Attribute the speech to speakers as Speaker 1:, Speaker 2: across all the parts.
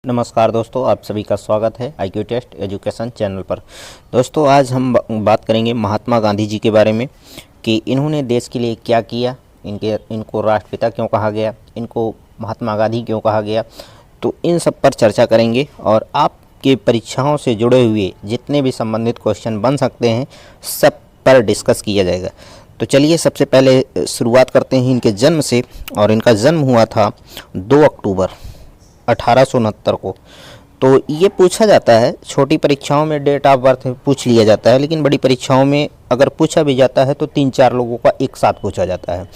Speaker 1: नमस्कार दोस्तों, आप सभी का स्वागत है IQ टेस्ट एजुकेशन चैनल पर। दोस्तों, आज हम बात करेंगे महात्मा गांधी जी के बारे में कि इन्होंने देश के लिए क्या किया, इनको राष्ट्रपिता क्यों कहा गया, इनको महात्मा गांधी क्यों कहा गया। तो इन सब पर चर्चा करेंगे और आपके परीक्षाओं से जुड़े हुए जितने भी संबंधित क्वेश्चन बन सकते हैं सब पर डिस्कस किया जाएगा। तो चलिए सबसे पहले शुरुआत करते हैं इनके जन्म से। और इनका जन्म हुआ था 2 अक्टूबर 1869 को। तो ये पूछा जाता है, छोटी परीक्षाओं में डेट ऑफ बर्थ पूछ लिया जाता है, लेकिन बड़ी परीक्षाओं में अगर पूछा भी जाता है तो 3-4 लोगों का एक साथ पूछा जाता है।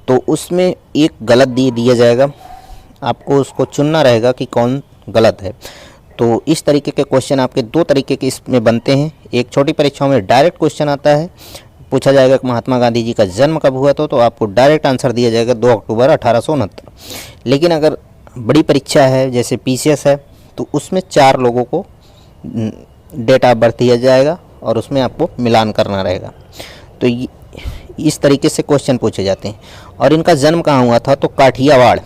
Speaker 1: तो उसमें एक गलत दिया जाएगा, आपको उसको चुनना रहेगा कि कौन गलत है। तो इस तरीके के क्वेश्चन आपके 2 तरीके के इसमें बनते हैं। एक छोटी परीक्षाओं में डायरेक्ट क्वेश्चन आता है, पूछा जाएगा कि महात्मा गांधी जी का जन्म कब हुआ तो आपको डायरेक्ट आंसर दिया जाएगा 2 अक्टूबर 1869। लेकिन अगर बड़ी परीक्षा है जैसे PCS है तो उसमें 4 लोगों को डेट ऑफ बर्थ दिया जाएगा और उसमें आपको मिलान करना रहेगा। तो इस तरीके से क्वेश्चन पूछे जाते हैं। और इनका जन्म कहाँ हुआ था तो काठियावाड़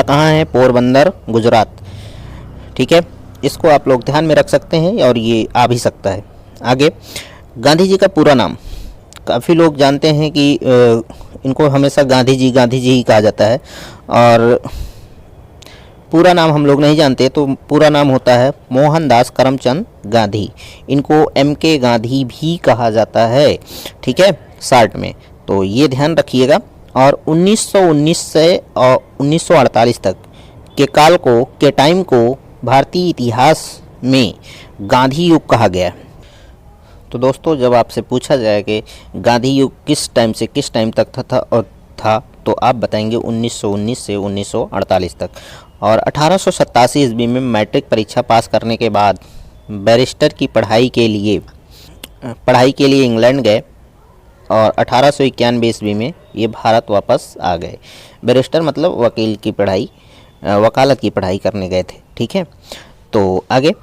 Speaker 1: कहाँ है, पोरबंदर, गुजरात। ठीक है, इसको आप लोग ध्यान में रख सकते हैं और ये आ भी सकता है। आगे, गांधी जी का पूरा नाम, काफ़ी लोग जानते हैं कि इनको हमेशा गांधी जी ही कहा जाता है और पूरा नाम हम लोग नहीं जानते। तो पूरा नाम होता है मोहनदास करमचंद गांधी। इनको MK गांधी भी कहा जाता है, ठीक है, शॉर्ट में। तो ये ध्यान रखिएगा। और 1919 से 1948 तक के टाइम को भारतीय इतिहास में गांधी युग कहा गया। तो दोस्तों, जब आपसे पूछा जाए कि गांधी युग किस टाइम से किस टाइम तक था तो आप बताएंगे 1919 से 1948 तक। और 1887 ईस्वी में मैट्रिक परीक्षा पास करने के बाद बैरिस्टर की पढ़ाई के लिए इंग्लैंड गए और 1891 ईस्वी में ये भारत वापस आ गए। बैरिस्टर मतलब वकालत की पढ़ाई करने गए थे, ठीक है। तो आगे,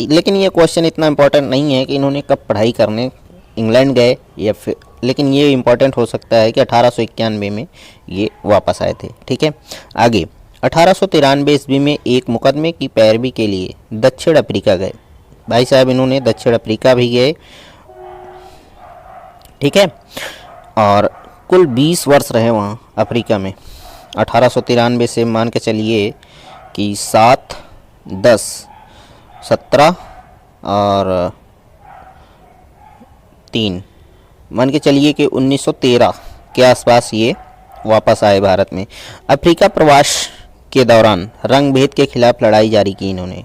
Speaker 1: लेकिन ये क्वेश्चन इतना इम्पोर्टेंट नहीं है कि इन्होंने कब पढ़ाई करने इंग्लैंड गए या फिर, लेकिन ये इम्पोर्टेंट हो सकता है कि 1891 में ये वापस आए थे, ठीक है। आगे, 1893 ईस्वी में एक मुकदमे की पैरवी के लिए दक्षिण अफ्रीका गए। भाई साहब, इन्होंने दक्षिण अफ्रीका भी गए, ठीक है। और कुल 20 वर्ष रहे वहाँ अफ्रीका में। 1893 से मान के चलिए कि 7, 10, 17 और 3, मान के चलिए कि 1913 के आसपास ये वापस आए भारत में। अफ्रीका प्रवास के दौरान रंग भेद के खिलाफ लड़ाई जारी की इन्होंने।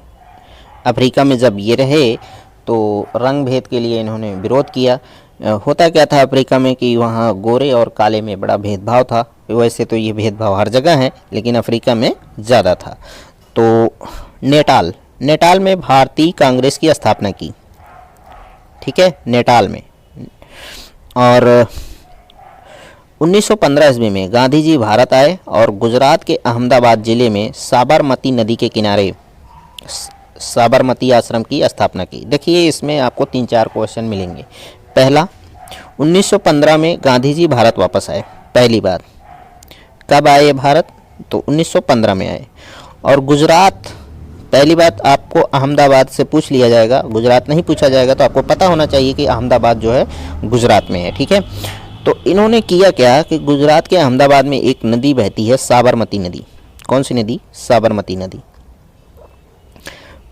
Speaker 1: अफ्रीका में जब ये रहे तो रंग भेद के लिए इन्होंने विरोध किया। होता क्या था अफ्रीका में कि वहाँ गोरे और काले में बड़ा भेदभाव था। वैसे तो ये भेदभाव हर जगह है, लेकिन अफ्रीका में ज़्यादा था। तो नेटाल में भारतीय कांग्रेस की स्थापना की, ठीक है, नेटाल में। और 1915 ईस्वी में गांधी जी भारत आए और गुजरात के अहमदाबाद ज़िले में साबरमती नदी के किनारे साबरमती आश्रम की स्थापना की। देखिए, इसमें आपको 3-4 क्वेश्चन मिलेंगे। पहला, 1915 में गांधी जी भारत वापस आए, पहली बात। कब आए भारत तो 1915 में आए। और गुजरात, पहली बात आपको अहमदाबाद से पूछ लिया जाएगा, गुजरात नहीं पूछा जाएगा। तो आपको पता होना चाहिए कि अहमदाबाद जो है गुजरात में है, ठीक है। तो इन्होंने किया क्या कि गुजरात के अहमदाबाद में एक नदी बहती है, साबरमती नदी। कौन सी नदी? साबरमती नदी।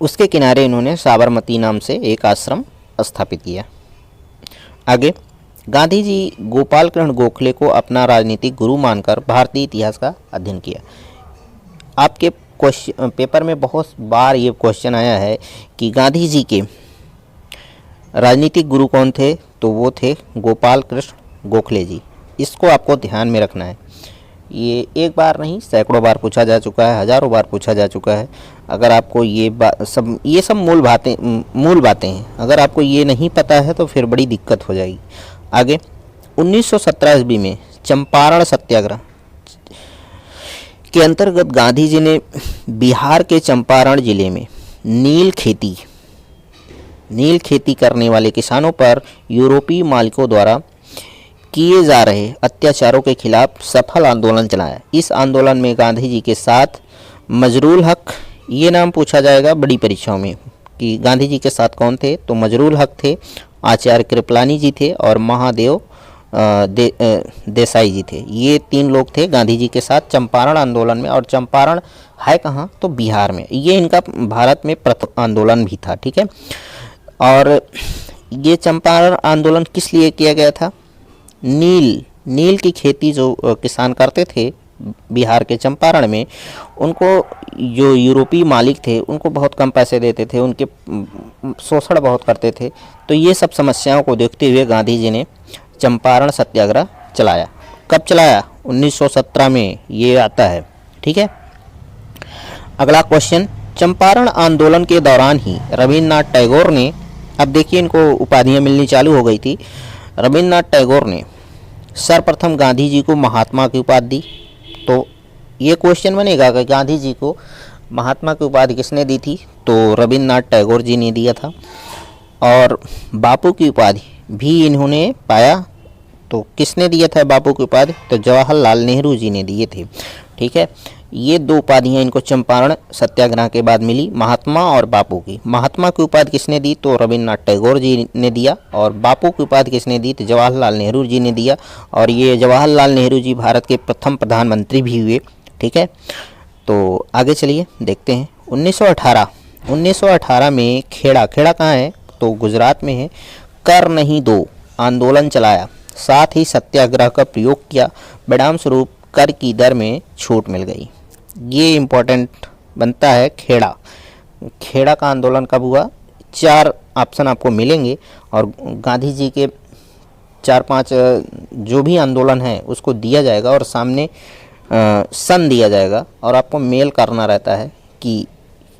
Speaker 1: उसके किनारे इन्होंने साबरमती नाम से एक आश्रम स्थापित किया। आगे, गांधी जी गोपाल कृष्ण गोखले को अपना राजनीतिक गुरु मानकर भारतीय इतिहास का अध्ययन किया। आपके क्वेश्चन पेपर में बहुत बार ये क्वेश्चन आया है कि गांधी जी के राजनीतिक गुरु कौन थे, तो वो थे गोपाल कृष्ण गोखले जी। इसको आपको ध्यान में रखना है। ये एक बार नहीं, सैकड़ों बार पूछा जा चुका है, हज़ारों बार पूछा जा चुका है। अगर आपको ये सब मूल बातें हैं, अगर आपको ये नहीं पता है तो फिर बड़ी दिक्कत हो जाएगी। आगे, 1917 ईस्वी में चंपारण सत्याग्रह के अंतर्गत गांधी जी ने बिहार के चंपारण जिले में नील खेती करने वाले किसानों पर यूरोपीय मालिकों द्वारा किए जा रहे अत्याचारों के खिलाफ सफल आंदोलन चलाया। इस आंदोलन में गांधी जी के साथ मजरूल हक, ये नाम पूछा जाएगा बड़ी परीक्षाओं में कि गांधी जी के साथ कौन थे, तो मजरूल हक थे, आचार्य कृपलानी जी थे और महादेव देसाई जी थे। ये 3 लोग थे गांधी जी के साथ चंपारण आंदोलन में। और चंपारण है कहाँ, तो बिहार में। ये इनका भारत में प्रथम आंदोलन भी था, ठीक है। और ये चंपारण आंदोलन किस लिए किया गया था, नील की खेती जो किसान करते थे बिहार के चंपारण में, उनको जो यूरोपीय मालिक थे उनको बहुत कम पैसे देते थे, उनके शोषण बहुत करते थे। तो ये सब समस्याओं को देखते हुए गांधी जी ने चंपारण सत्याग्रह चलाया। कब चलाया, 1917 में ये आता है, ठीक है। अगला क्वेश्चन, चंपारण आंदोलन के दौरान ही रविन्द्रनाथ टैगोर ने, अब देखिए इनको उपाधियां मिलनी चालू हो गई थी, रविन्द्रनाथ टैगोर ने सर्वप्रथम गांधी जी को महात्मा की उपाधि दी। तो ये क्वेश्चन बनेगा कि गांधी जी को महात्मा की उपाधि किसने दी थी, तो रविन्द्रनाथ टैगोर जी ने दिया था। और बापू की उपाधि भी इन्होंने पाया, तो किसने दिया था बापू की उपाधि, तो जवाहरलाल नेहरू जी ने दिए थे, ठीक है। ये 2 उपाधियाँ इनको चंपारण सत्याग्रह के बाद मिली, महात्मा और बापू की। महात्मा की उपाधि किसने दी, तो रविन्द्रनाथ टैगोर जी ने दिया। और बापू की उपाधि किसने दी, तो जवाहरलाल नेहरू जी ने दिया। और ये जवाहरलाल नेहरू जी भारत के प्रथम प्रधानमंत्री भी हुए, ठीक है। तो आगे चलिए देखते हैं। 1918 में खेड़ा कहाँ है, तो गुजरात में है, कर नहीं दो आंदोलन चलाया, साथ ही सत्याग्रह का प्रयोग किया, परिणाम स्वरूप कर की दर में छूट मिल गई। ये इम्पोर्टेंट बनता है। खेड़ा का आंदोलन कब हुआ, 4 ऑप्शन आपको मिलेंगे और गांधी जी के 4-5 जो भी आंदोलन है उसको दिया जाएगा और सामने सन दिया जाएगा और आपको मेल करना रहता है कि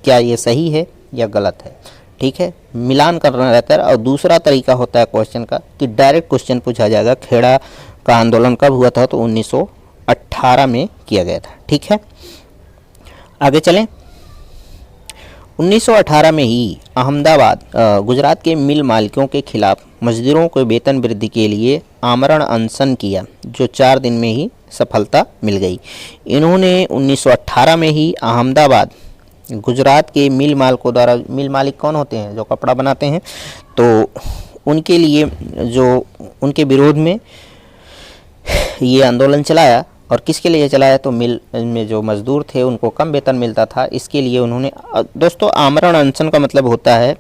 Speaker 1: क्या ये सही है या गलत है, ठीक है, मिलान करना रहता है। और दूसरा तरीका होता है क्वेश्चन का कि डायरेक्ट क्वेश्चन पूछा जाएगा, खेड़ा का आंदोलन कब हुआ था, तो 1918 में किया गया था, ठीक है। आगे चलें। 1918 में ही अहमदाबाद गुजरात के मिल मालिकों के खिलाफ मजदूरों को वेतन वृद्धि के लिए आमरण अनशन किया, जो 4 दिन में ही सफलता मिल गई। इन्होंने 1918 में ही अहमदाबाद गुजरात के मिल मालिकों द्वारा, मिल मालिक कौन होते हैं, जो कपड़ा बनाते हैं, तो उनके लिए, जो उनके विरोध में ये आंदोलन चलाया। और किसके लिए चलाया, तो मिल में जो मजदूर थे उनको कम वेतन मिलता था, इसके लिए उन्होंने, दोस्तों आमरण अनशन का मतलब होता है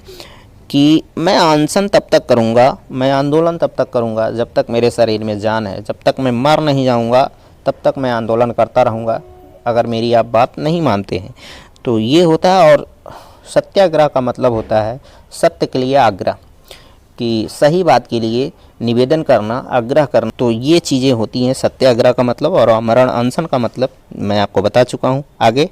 Speaker 1: कि मैं अनशन तब तक करूँगा, मैं आंदोलन तब तक करूँगा जब तक मेरे शरीर में जान है, जब तक मैं मर नहीं जाऊँगा तब तक मैं आंदोलन करता रहूँगा, अगर मेरी आप बात नहीं मानते हैं। तो ये होता है। और सत्याग्रह का मतलब होता है सत्य के लिए आग्रह, कि सही बात के लिए निवेदन करना, आग्रह करना। तो ये चीज़ें होती हैं सत्याग्रह का मतलब। और आमरण अनशन का मतलब मैं आपको बता चुका हूँ। आगे,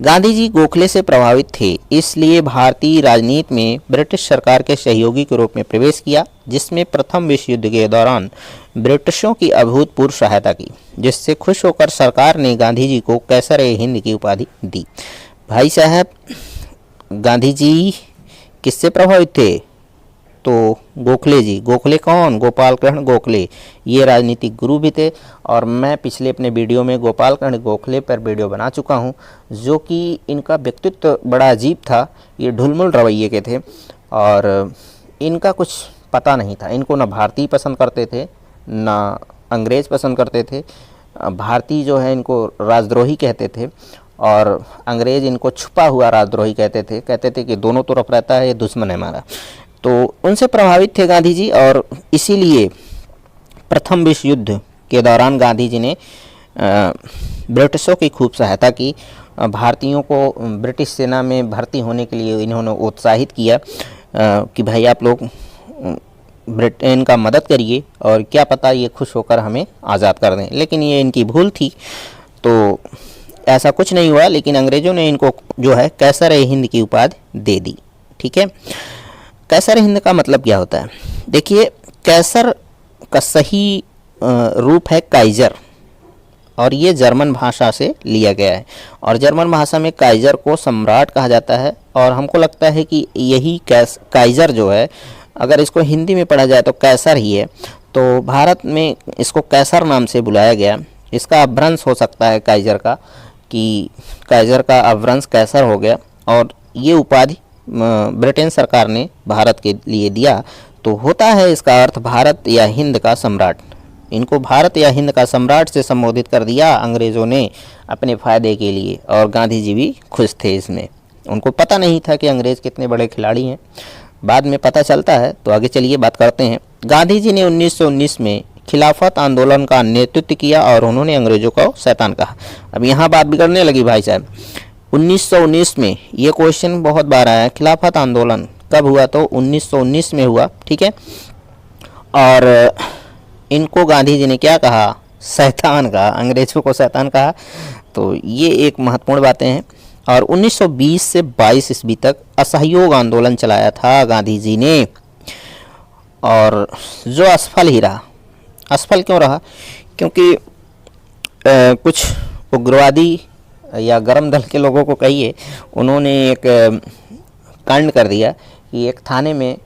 Speaker 1: गांधी जी गोखले से प्रभावित थे, इसलिए भारतीय राजनीति में ब्रिटिश सरकार के सहयोगी के रूप में प्रवेश किया, जिसमें प्रथम विश्व युद्ध के दौरान ब्रिटिशों की अभूतपूर्व सहायता की, जिससे खुश होकर सरकार ने गांधी जी को कैसर-ए-हिंद की उपाधि दी। भाई साहब, गांधी जी किससे प्रभावित थे, तो गोखले जी। गोखले कौन, गोपाल कृष्ण गोखले, ये राजनीतिक गुरु भी थे। और मैं पिछले अपने वीडियो में गोपाल कृष्ण गोखले पर वीडियो बना चुका हूँ, जो कि इनका व्यक्तित्व बड़ा अजीब था। ये ढुलमुल रवैये के थे और इनका कुछ पता नहीं था। इनको ना भारतीय पसंद करते थे, ना अंग्रेज़ पसंद करते थे। भारतीय जो है इनको राजद्रोही कहते थे और अंग्रेज़ इनको छुपा हुआ राजद्रोही कहते थे कि दोनों तरफ रहता है, ये दुश्मन है हमारा। तो उनसे प्रभावित थे गांधी जी और इसीलिए प्रथम विश्व युद्ध के दौरान गांधी जी ने ब्रिटिशों की खूब सहायता की। भारतीयों को ब्रिटिश सेना में भर्ती होने के लिए इन्होंने उत्साहित किया कि भाई आप लोग ब्रिटेन का मदद करिए और क्या पता ये खुश होकर हमें आज़ाद कर दें। लेकिन ये इनकी भूल थी, तो ऐसा कुछ नहीं हुआ। लेकिन अंग्रेज़ों ने इनको जो है कैसर-ए-हिंद की उपाधि दे दी, ठीक है। कैसर-ए-हिंद का मतलब क्या होता है, देखिए कैसर का सही रूप है काइजर और ये जर्मन भाषा से लिया गया है। और जर्मन भाषा में काइजर को सम्राट कहा जाता है और हमको लगता है कि यही काइजर जो है, अगर इसको हिंदी में पढ़ा जाए तो कैसर ही है। तो भारत में इसको कैसर नाम से बुलाया गया। इसका अपभ्रंश हो सकता है काइजर का, कि काइजर का अपभ्रंश कैसर हो गया, और ये उपाधि ब्रिटेन सरकार ने भारत के लिए दिया। तो होता है इसका अर्थ भारत या हिंद का सम्राट। इनको भारत या हिंद का सम्राट से संबोधित कर दिया अंग्रेज़ों ने अपने फ़ायदे के लिए, और गांधी जी भी खुश थे इसमें। उनको पता नहीं था कि अंग्रेज़ कितने बड़े खिलाड़ी हैं, बाद में पता चलता है। तो आगे चलिए बात करते हैं। गांधी जी ने 1919 में खिलाफत आंदोलन का नेतृत्व किया और उन्होंने अंग्रेज़ों को शैतान कहा। अब यहाँ बात बिगड़ने लगी भाई साहब। 1919 में ये क्वेश्चन बहुत बार आया, खिलाफत आंदोलन कब हुआ? तो 1919 में हुआ, ठीक है। और इनको गांधी जी ने क्या कहा? शैतान कहा, अंग्रेज़ों को शैतान कहा। तो ये एक महत्वपूर्ण बातें हैं। और 1920 से 22 ईस्वी तक असहयोग आंदोलन चलाया था गांधी जी ने, और जो असफल ही रहा। असफल क्यों रहा? क्योंकि कुछ उग्रवादी या गरम दल के लोगों को कहिए, उन्होंने एक कांड कर दिया कि एक थाने में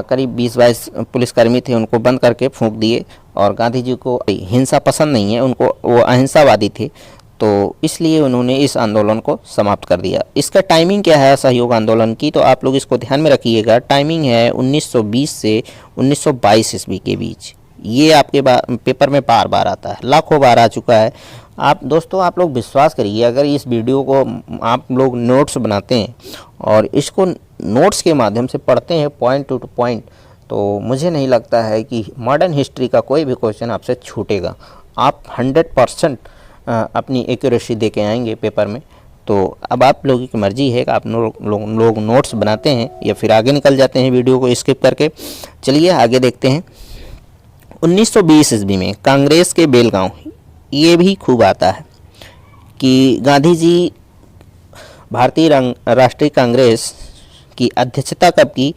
Speaker 1: करीब 20-22 पुलिसकर्मी थे, उनको बंद करके फूंक दिए। और गांधी जी को हिंसा पसंद नहीं है, उनको, वो अहिंसावादी थे, तो इसलिए उन्होंने इस आंदोलन को समाप्त कर दिया। इसका टाइमिंग क्या है सहयोग आंदोलन की? तो आप लोग इसको ध्यान में रखिएगा। टाइमिंग है 1920 से 1922 ईस्वी के बीच। ये आपके पेपर में बार बार आता है, लाखों बार आ चुका है। आप दोस्तों, आप लोग विश्वास करिए, अगर इस वीडियो को आप लोग नोट्स बनाते हैं और इसको नोट्स के माध्यम से पढ़ते हैं पॉइंट टू पॉइंट, तो मुझे नहीं लगता है कि मॉडर्न हिस्ट्री का कोई भी क्वेश्चन आपसे छूटेगा। आप 100% अपनी एक्यूरेसी दे के आएंगे पेपर में। तो अब आप लोगों की मर्जी है कि आप लोग नोट्स बनाते हैं या फिर आगे निकल जाते हैं वीडियो को स्किप करके। चलिए आगे देखते हैं। 1920 ईस्वी में कांग्रेस के बेलगांव, ये भी खूब आता है कि गांधी जी भारतीय राष्ट्रीय कांग्रेस की अध्यक्षता कब की?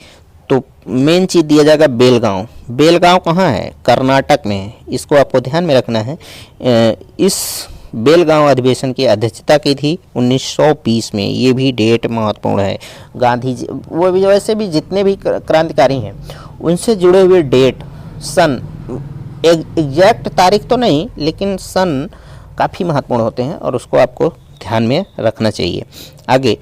Speaker 1: तो मेन चीज़ दिया जाएगा बेलगांव। बेलगांव कहाँ है? कर्नाटक में है। इसको आपको ध्यान में रखना है। इस बेलगांव अधिवेशन की अध्यक्षता की थी 1920 में। ये भी डेट महत्वपूर्ण है। गांधी जी, वो भी वैसे भी जितने भी क्रांतिकारी हैं उनसे जुड़े हुए डेट, सन, एग्जैक्ट तारीख तो नहीं, लेकिन सन काफ़ी महत्वपूर्ण होते हैं और उसको आपको ध्यान में रखना चाहिए। आगे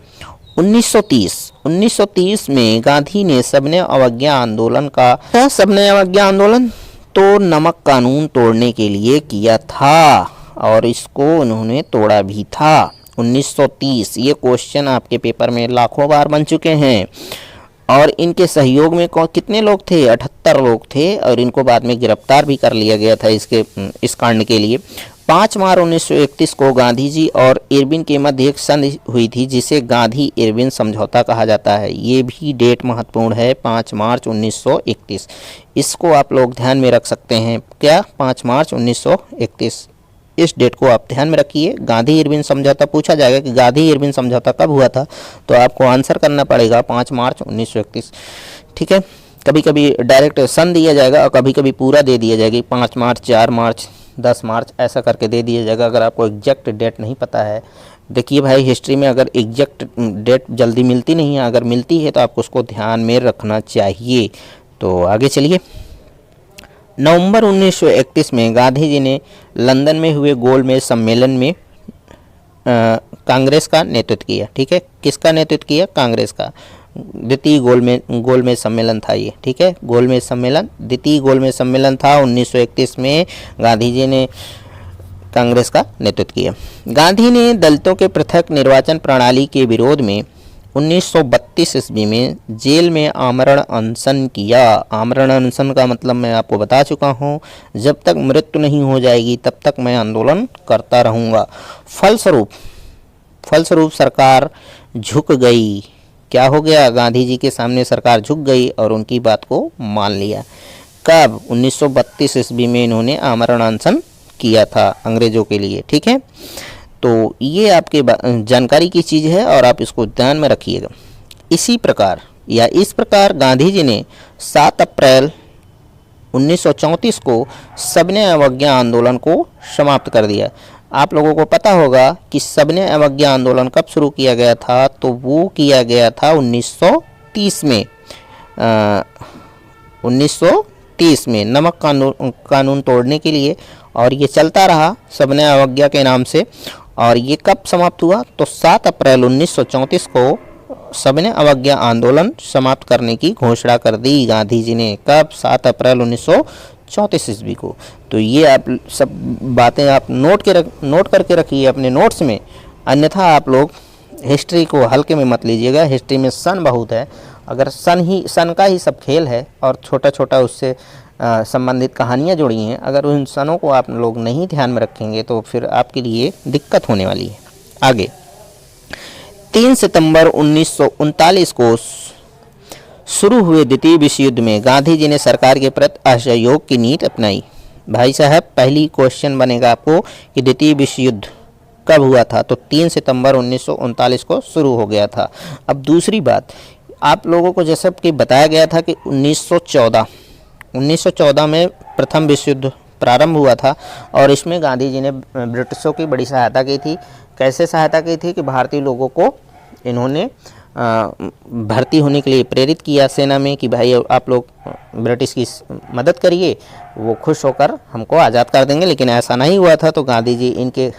Speaker 1: 1930 में गांधी ने सबने अवज्ञा आंदोलन का, सबने अवज्ञा आंदोलन तो नमक कानून तोड़ने के लिए किया था, और इसको उन्होंने तोड़ा भी था। 1930 ये क्वेश्चन आपके पेपर में लाखों बार बन चुके हैं। और इनके सहयोग में कितने लोग थे? 78 लोग थे, और इनको बाद में गिरफ्तार भी कर लिया गया था इस कांड के लिए। 5 मार्च 1931 को गांधी जी और इरविन के मध्य एक संधि हुई थी, जिसे गांधी इरविन समझौता कहा जाता है। ये भी डेट महत्वपूर्ण है, 5 मार्च 1931। इसको आप लोग ध्यान में रख सकते हैं। क्या? 5 मार्च 1931। इस डेट को आप ध्यान में रखिए। गांधी इरविन समझौता पूछा जाएगा कि गांधी इरविन समझौता कब हुआ था, तो आपको आंसर करना पड़ेगा 5 मार्च 1931। ठीक है। कभी कभी डायरेक्ट सन दिया जाएगा और कभी कभी पूरा दे दिया जाएगा, 5 मार्च, 4 मार्च, 10 मार्च, ऐसा करके दे दिया जाएगा। अगर आपको एग्जैक्ट डेट नहीं पता है, देखिए भाई, हिस्ट्री में अगर एग्जैक्ट डेट जल्दी मिलती नहीं है, अगर मिलती है तो आपको उसको ध्यान में रखना चाहिए। तो आगे चलिए। नवंबर 1931 में गांधी जी ने लंदन में हुए गोलमेज सम्मेलन में कांग्रेस का नेतृत्व किया। ठीक है, किसका नेतृत्व किया? कांग्रेस का। द्वितीय गोलमेज सम्मेलन था ये। ठीक है, गोलमेज सम्मेलन, द्वितीय गोलमेज सम्मेलन था 1931 में। गांधी जी ने कांग्रेस का नेतृत्व किया। गांधी ने दलितों के पृथक निर्वाचन प्रणाली के विरोध में 1932 ईस्वी में जेल में आमरण अनशन किया। आमरण अनशन का मतलब मैं आपको बता चुका हूँ, जब तक मृत्यु नहीं हो जाएगी तब तक मैं आंदोलन करता रहूँगा। फलस्वरूप सरकार झुक गई। क्या हो गया? गांधी जी के सामने सरकार झुक गई और उनकी बात को मान लिया। कब? 1932 ईस्वी में इन्होंने आमरण अनशन किया था अंग्रेजों के लिए। ठीक है, तो ये आपके जानकारी की चीज़ है और आप इसको ध्यान में रखिएगा। इस प्रकार गांधी जी ने 7 अप्रैल 1934 को सबने अवज्ञा आंदोलन को समाप्त कर दिया। आप लोगों को पता होगा कि सबने अवज्ञा आंदोलन कब शुरू किया गया था, तो वो किया गया था 1930 में। 1930 में नमक कानून तोड़ने के लिए, और ये चलता रहा सबने अवज्ञा के नाम से। और ये कब समाप्त हुआ? तो 7 अप्रैल 1934 को सबने अवज्ञा आंदोलन समाप्त करने की घोषणा कर दी गांधी जी ने। कब? 7 अप्रैल 1934 ईस्वी को। तो ये आप सब बातें आप नोट करके रखिए अपने नोट्स में, अन्यथा आप लोग हिस्ट्री को हल्के में मत लीजिएगा। हिस्ट्री में सन बहुत है, अगर सन का ही सब खेल है और छोटा छोटा उससे संबंधित कहानियाँ जुड़ी हैं, अगर उन सनों को आप लोग नहीं ध्यान में रखेंगे तो फिर आपके लिए दिक्कत होने वाली है। आगे 3 सितंबर 1939 को शुरू हुए द्वितीय विश्व युद्ध में गांधी जी ने सरकार के प्रति असहयोग की नीति अपनाई। भाई साहब, पहली क्वेश्चन बनेगा आपको कि द्वितीय विश्व युद्ध कब हुआ था? तो 3 सितंबर 1939 को शुरू हो गया था। अब दूसरी बात, आप लोगों को जैसा कि बताया गया था कि 1914 में प्रथम विश्व युद्ध प्रारंभ हुआ था और इसमें गांधी जी ने ब्रिटिशों की बड़ी सहायता की थी। कैसे सहायता की थी? कि भारतीय लोगों को इन्होंने भर्ती होने के लिए प्रेरित किया सेना में कि भाई आप लोग ब्रिटिश की मदद करिए, वो खुश होकर हमको आज़ाद कर देंगे। लेकिन ऐसा नहीं हुआ था, तो गांधी जी इनके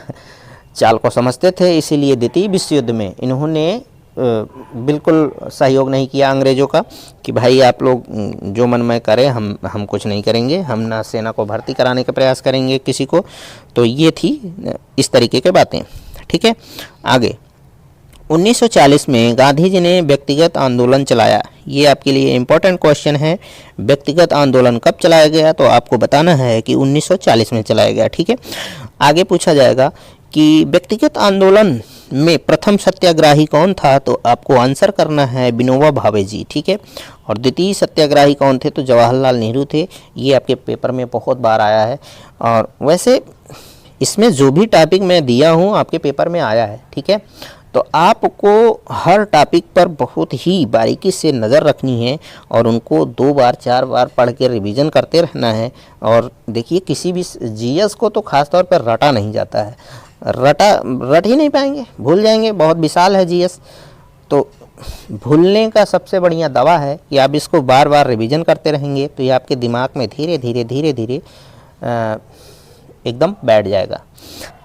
Speaker 1: चाल को समझते थे, इसीलिए द्वितीय विश्व युद्ध में इन्होंने बिल्कुल सहयोग नहीं किया अंग्रेज़ों का कि भाई आप लोग जो मन में करें, हम कुछ नहीं करेंगे, हम ना सेना को भर्ती कराने का प्रयास करेंगे किसी को। तो ये थी इस तरीके की बातें। ठीक है, आगे 1940 में गांधी जी ने व्यक्तिगत आंदोलन चलाया। ये आपके लिए इम्पोर्टेंट क्वेश्चन है। व्यक्तिगत आंदोलन कब चलाया गया? तो आपको बताना है कि 1940 में चलाया गया। ठीक है, आगे पूछा जाएगा कि व्यक्तिगत आंदोलन में प्रथम सत्याग्रही कौन था? तो आपको आंसर करना है विनोबा भावे जी। ठीक है, और द्वितीय सत्याग्रही कौन थे? तो जवाहरलाल नेहरू थे। ये आपके पेपर में बहुत बार आया है और वैसे इसमें जो भी टॉपिक मैं दिया हूँ आपके पेपर में आया है। ठीक है, तो आपको हर टॉपिक पर बहुत ही बारीकी से नज़र रखनी है और उनको 2 बार 4 बार पढ़ के रिवीजन करते रहना है। और देखिए, किसी भी जीएस को तो ख़ास तौर पर रटा नहीं जाता है, रट ही नहीं पाएंगे, भूल जाएंगे। बहुत विशाल है जीएस, तो भूलने का सबसे बढ़िया दवा है कि आप इसको बार बार रिवीजन करते रहेंगे, तो ये आपके दिमाग में धीरे धीरे एकदम बैठ जाएगा।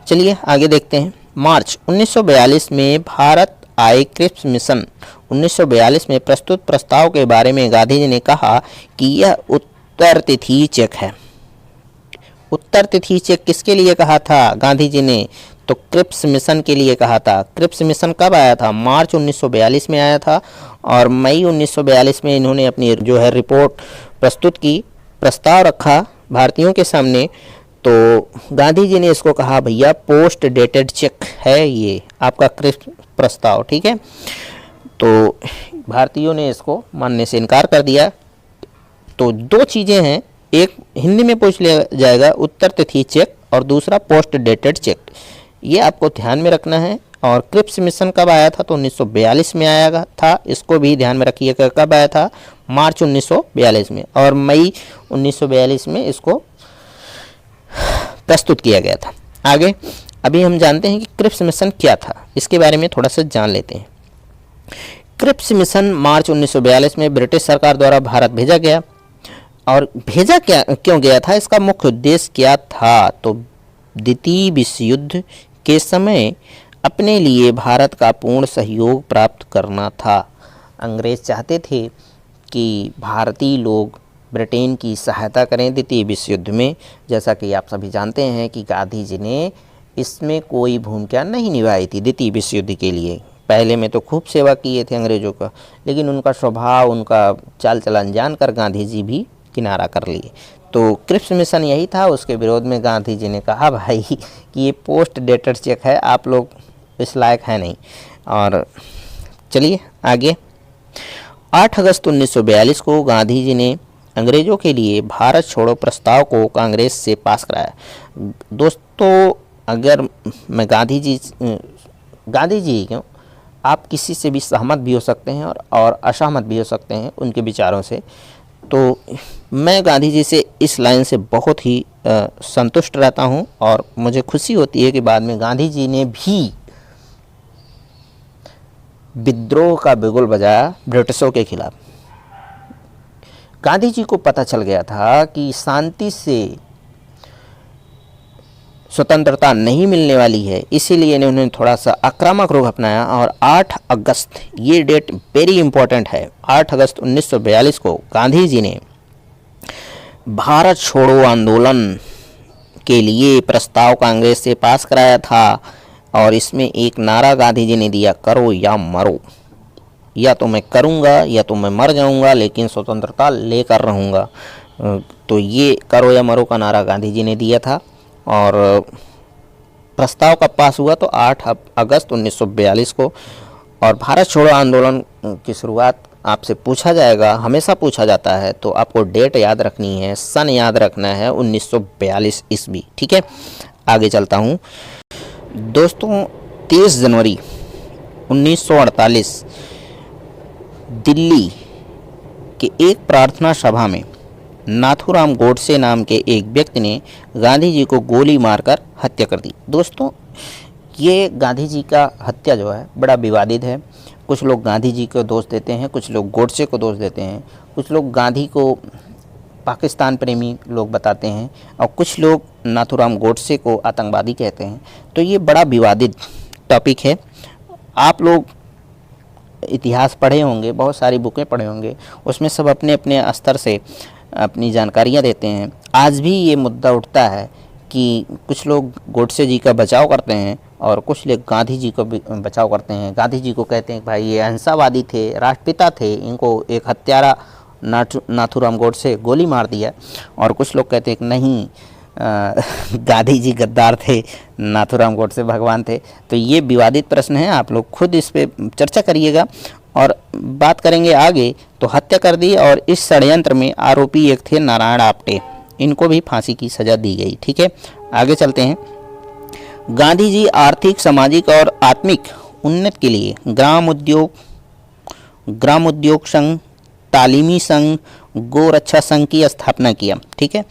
Speaker 1: चलिए आगे देखते हैं। मार्च 1942 में भारत आए क्रिप्स मिशन। 1942 में प्रस्तुत प्रस्ताव के बारे में गांधी जी ने कहा कि यह उत्तर तिथि चेक है। उत्तर तिथि चेक किसके लिए कहा था गांधी जी ने? तो क्रिप्स मिशन के लिए कहा था। क्रिप्स मिशन कब आया था? मार्च 1942 में आया था और मई 1942 में इन्होंने अपनी जो है रिपोर्ट प्रस्तुत की, प्रस्ताव रखा भारतीयों के सामने। तो गांधी जी ने इसको कहा भैया पोस्ट डेटेड चेक है ये आपका क्रिप्स प्रस्ताव। ठीक है, तो भारतीयों ने इसको मानने से इनकार कर दिया। तो 2 चीज़ें हैं, एक हिंदी में पूछ लिया जाएगा उत्तर तिथि चेक और दूसरा पोस्ट डेटेड चेक, ये आपको ध्यान में रखना है। और क्रिप्स मिशन कब आया था? तो 1942 में आया था, इसको भी ध्यान में रखिएगा। कब आया था? मार्च 1942 में, और मई 1942 में इसको प्रस्तुत किया गया था। आगे अभी हम जानते हैं कि क्रिप्स मिशन क्या था, इसके बारे में थोड़ा सा जान लेते हैं। क्रिप्स मिशन मार्च 1942 में ब्रिटिश सरकार द्वारा भारत भेजा गया। और भेजा क्यों गया था, इसका मुख्य उद्देश्य क्या था? तो द्वितीय विश्व युद्ध के समय अपने लिए भारत का पूर्ण सहयोग प्राप्त करना था। अंग्रेज चाहते थे कि भारतीय लोग ब्रिटेन की सहायता करें द्वितीय विश्व युद्ध में। जैसा कि आप सभी जानते हैं कि गांधी जी ने इसमें कोई भूमिका नहीं निभाई थी द्वितीय विश्व युद्ध के लिए। पहले में तो खूब सेवा किए थे अंग्रेज़ों का, लेकिन उनका स्वभाव, उनका चाल चलन जानकर गांधी जी भी किनारा कर लिए। तो क्रिप्स मिशन यही था, उसके विरोध में गांधी जी ने कहा भाई कि ये पोस्ट डेटेड चेक है, आप लोग इस लायक है नहीं। और चलिए आगे 8 अगस्त 1942 को गांधी जी ने अंग्रेज़ों के लिए भारत छोड़ो प्रस्ताव को कांग्रेस से पास कराया। दोस्तों, अगर मैं गांधी जी क्यों, आप किसी से भी सहमत भी हो सकते हैं और असहमत भी हो सकते हैं उनके विचारों से। तो मैं गांधी जी से इस लाइन से बहुत ही संतुष्ट रहता हूं और मुझे खुशी होती है कि बाद में गांधी जी ने भी विद्रोह का बिगुल बजाया ब्रिटिशों के खिलाफ। गांधी जी को पता चल गया था कि शांति से स्वतंत्रता नहीं मिलने वाली है, इसीलिए इन्होंने थोड़ा सा आक्रामक रुख अपनाया। और 8 अगस्त, ये डेट वेरी इंपॉर्टेंट है, 8 अगस्त 1942 को गांधी जी ने भारत छोड़ो आंदोलन के लिए प्रस्ताव कांग्रेस से पास कराया था। और इसमें एक नारा गांधी जी ने दिया, करो या मरो, या तो मैं करूँगा या तो मैं मर जाऊँगा, लेकिन स्वतंत्रता लेकर रहूँगा। तो ये करो या मरो का नारा गांधी जी ने दिया था। और प्रस्ताव कब पास हुआ? तो 8 अगस्त 1942 को। और भारत छोड़ो आंदोलन की शुरुआत आपसे पूछा जाएगा, हमेशा पूछा जाता है, तो आपको डेट याद रखनी है, सन याद रखना है, 1942 ईस्वी। ठीक है, आगे चलता हूँ दोस्तों। 23 जनवरी 1948 दिल्ली के एक प्रार्थना सभा में नाथूराम गोडसे नाम के एक व्यक्ति ने गांधी जी को गोली मारकर हत्या कर दी। दोस्तों, ये गांधी जी का हत्या जो है बड़ा विवादित है। कुछ लोग गांधी जी को दोष देते हैं, कुछ लोग गोडसे को दोष देते हैं, कुछ लोग गांधी को पाकिस्तान प्रेमी लोग बताते हैं, और कुछ लोग नाथूराम गोडसे को आतंकवादी कहते हैं। तो ये बड़ा विवादित टॉपिक है। आप लोग इतिहास पढ़े होंगे, बहुत सारी बुकें पढ़े होंगे, उसमें सब अपने अपने स्तर से अपनी जानकारियाँ देते हैं। आज भी ये मुद्दा उठता है कि कुछ लोग गोडसे जी का बचाव करते हैं और कुछ लोग गांधी जी को बचाव करते हैं। गांधी जी को कहते हैं कि भाई ये अहिंसावादी थे, राष्ट्रपिता थे, इनको एक हत्यारा नाथूराम गोडसे गोली मार दिया। और कुछ लोग कहते हैं कि नहीं, गांधी जी गद्दार थे, नाथूराम गोडसे भगवान थे। तो ये विवादित प्रश्न है, आप लोग खुद इस पे चर्चा करिएगा। और बात करेंगे आगे, तो हत्या कर दी। और इस षड्यंत्र में आरोपी एक थे नारायण आप्टे, इनको भी फांसी की सज़ा दी गई। ठीक है, आगे चलते हैं। गांधी जी आर्थिक, सामाजिक और आत्मिक उन्नति के लिए ग्राम उद्योग संघ, तालीमी संघ, गोरक्षा संघ की स्थापना किया। ठीक है,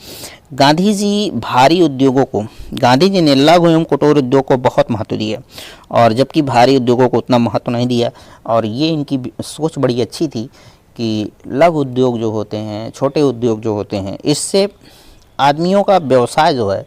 Speaker 1: गांधी जी भारी उद्योगों को, गांधी जी ने लघु एवं कुटीर उद्योग को बहुत महत्व दिया, और जबकि भारी उद्योगों को उतना महत्व नहीं दिया। और ये इनकी सोच बड़ी अच्छी थी कि लघु उद्योग जो होते हैं, छोटे उद्योग जो होते हैं, इससे आदमियों का व्यवसाय जो है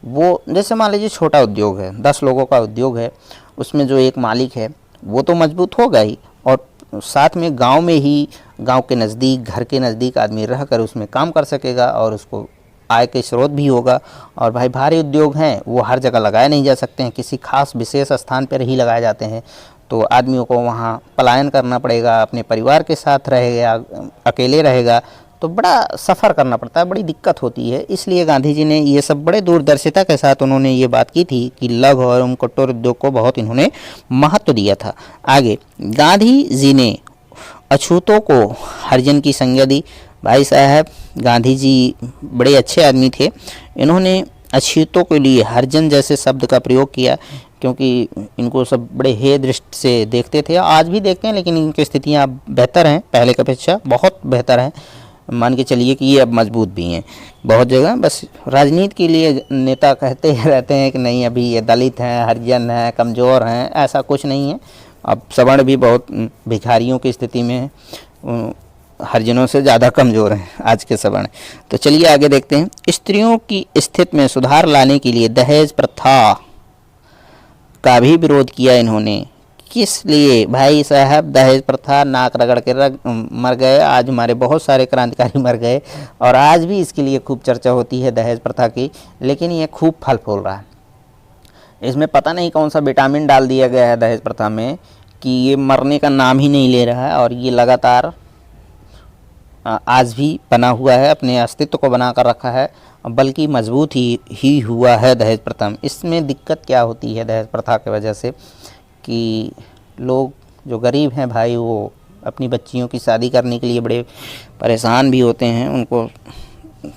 Speaker 1: वो, जैसे मान लीजिए छोटा उद्योग है, 10 लोगों का उद्योग है, उसमें जो एक मालिक है वो तो मजबूत होगा ही, और साथ में गांव में ही, गांव के नज़दीक, घर के नज़दीक आदमी रहकर उसमें काम कर सकेगा और उसको आय के स्रोत भी होगा। और भाई भारी उद्योग हैं वो हर जगह लगाए नहीं जा सकते हैं, किसी खास विशेष स्थान पर ही लगाए जाते हैं। तो आदमियों को वहाँ पलायन करना पड़ेगा, अपने परिवार के साथ रहेगा, अकेले रहेगा, तो बड़ा सफ़र करना पड़ता है, बड़ी दिक्कत होती है। इसलिए गांधी जी ने ये सब बड़े दूरदर्शिता के साथ उन्होंने ये बात की थी कि लघु और कुटीर उद्योग को बहुत इन्होंने महत्व दिया था। आगे, गांधी जी ने अछूतों को हरिजन की संज्ञा दी। भाई साहब, गांधी जी बड़े अच्छे आदमी थे, इन्होंने अछूतों के लिए हरिजन जैसे शब्द का प्रयोग किया, क्योंकि इनको सब बड़े हेय दृष्टि से देखते थे, आज भी देखते हैं, लेकिन इनकी स्थितियाँ अब बेहतर हैं, पहले की अपेक्षा बहुत बेहतर हैं। मान के चलिए कि ये अब मजबूत भी हैं बहुत जगह। बस राजनीति के लिए नेता कहते रहते हैं कि नहीं अभी ये दलित हैं, हरिजन हैं, कमज़ोर हैं, ऐसा कुछ नहीं है। अब सवर्ण भी बहुत भिखारियों की स्थिति में है, हरिजनों से ज़्यादा कमज़ोर हैं आज के सवर्ण। तो चलिए आगे देखते हैं। स्त्रियों की स्थिति में सुधार लाने के लिए दहेज प्रथा का भी विरोध किया इन्होंने। किस लिए? भाई साहब, दहेज प्रथा नाक रगड़ के मर गए, आज हमारे बहुत सारे क्रांतिकारी मर गए, और आज भी इसके लिए खूब चर्चा होती है दहेज प्रथा की, लेकिन ये खूब फल फूल रहा है। इसमें पता नहीं कौन सा विटामिन डाल दिया गया है दहेज प्रथा में कि ये मरने का नाम ही नहीं ले रहा है, और ये लगातार आज भी बना हुआ है, अपने अस्तित्व को बना कर रखा है, बल्कि मजबूत ही हुआ है दहेज प्रथा में। इसमें दिक्कत क्या होती है दहेज प्रथा की वजह से कि लोग जो गरीब हैं भाई, वो अपनी बच्चियों की शादी करने के लिए बड़े परेशान भी होते हैं, उनको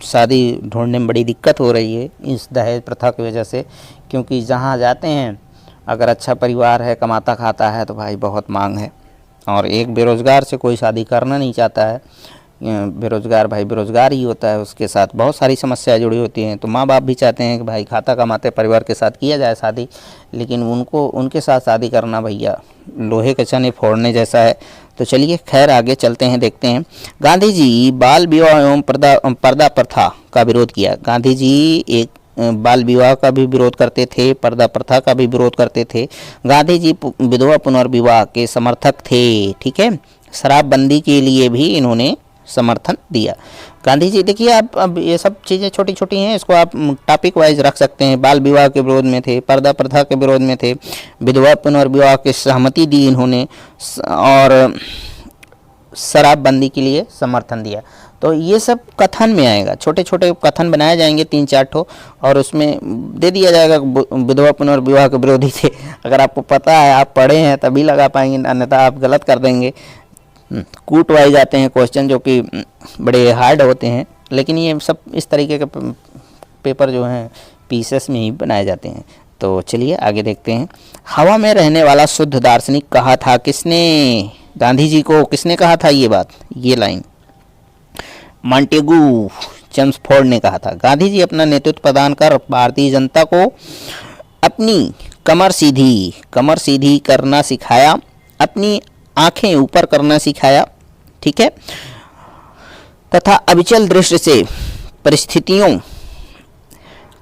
Speaker 1: शादी ढूंढने में बड़ी दिक्कत हो रही है इस दहेज प्रथा की वजह से। क्योंकि जहाँ जाते हैं, अगर अच्छा परिवार है, कमाता खाता है, तो भाई बहुत मांग है, और एक बेरोज़गार से कोई शादी करना नहीं चाहता है। बेरोज़गार भाई बेरोज़गार ही होता है, उसके साथ बहुत सारी समस्याएं जुड़ी होती हैं। तो माँ बाप भी चाहते हैं कि भाई खाता कमाते परिवार के साथ किया जाए शादी, लेकिन उनको उनके साथ शादी करना भैया लोहे के चने फोड़ने जैसा है। तो चलिए खैर आगे चलते हैं, देखते हैं। गांधी जी बाल विवाह एवं पर्दा प्रथा का विरोध किया। गांधी जी एक बाल विवाह का भी विरोध करते थे, पर्दा प्रथा का भी विरोध करते थे। गांधी जी विधवा पुनर्विवाह के समर्थक थे, ठीक है। शराबबंदी के लिए भी इन्होंने समर्थन दिया। गांधी जी, देखिए आप, अब ये सब चीज़ें छोटी छोटी हैं, इसको आप टॉपिक वाइज रख सकते हैं। बाल विवाह के विरोध में थे, पर्दा प्रथा के विरोध में थे, विधवा पुनर्विवाह की सहमति दी इन्होंने, और शराबबंदी के लिए समर्थन दिया। तो ये सब कथन में आएगा, छोटे छोटे कथन बनाए जाएंगे 3-4 ठो, और उसमें दे दिया जाएगा विधवा पुनर्विवाह के विरोधी थे। अगर आपको पता है, आप पढ़े हैं, तभी लगा पाएंगे, अन्यथा आप गलत कर देंगे। कूट वाइज आते हैं क्वेश्चन जो कि बड़े हार्ड होते हैं, लेकिन ये सब इस तरीके के पेपर जो हैं पीसेस में ही बनाए जाते हैं। तो चलिए आगे देखते हैं। हवा में रहने वाला शुद्ध दार्शनिक कहा था किसने? गांधी जी को किसने कहा था ये बात, ये लाइन? मॉन्टेगू चेम्सफोर्ड ने कहा था। गांधी जी अपना नेतृत्व प्रदान कर भारतीय जनता को अपनी कमर सीधी करना सिखाया, अपनी आंखें ऊपर करना सिखाया, ठीक है, तथा अविचल दृष्टि से परिस्थितियों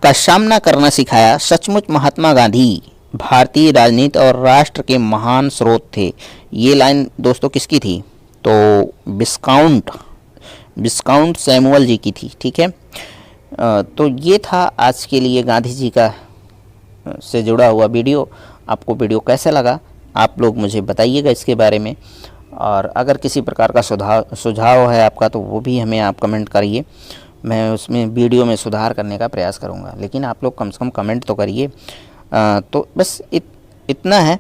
Speaker 1: का सामना करना सिखाया। सचमुच महात्मा गांधी भारतीय राजनीति और राष्ट्र के महान स्रोत थे। ये लाइन दोस्तों किसकी थी? तो विस्काउंट सैमुअल जी की थी, ठीक है। तो ये था आज के लिए गांधी जी का से जुड़ा हुआ वीडियो। आपको वीडियो कैसा लगा आप लोग मुझे बताइएगा इसके बारे में, और अगर किसी प्रकार का सुझाव है आपका तो वो भी हमें आप कमेंट करिए, मैं उसमें वीडियो में सुधार करने का प्रयास करूँगा। लेकिन आप लोग कम से कम कमेंट तो करिए। तो बस इतना है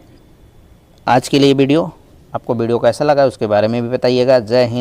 Speaker 1: आज के लिए वीडियो। आपको वीडियो कैसा लगा उसके बारे में भी बताइएगा। जय हिंद।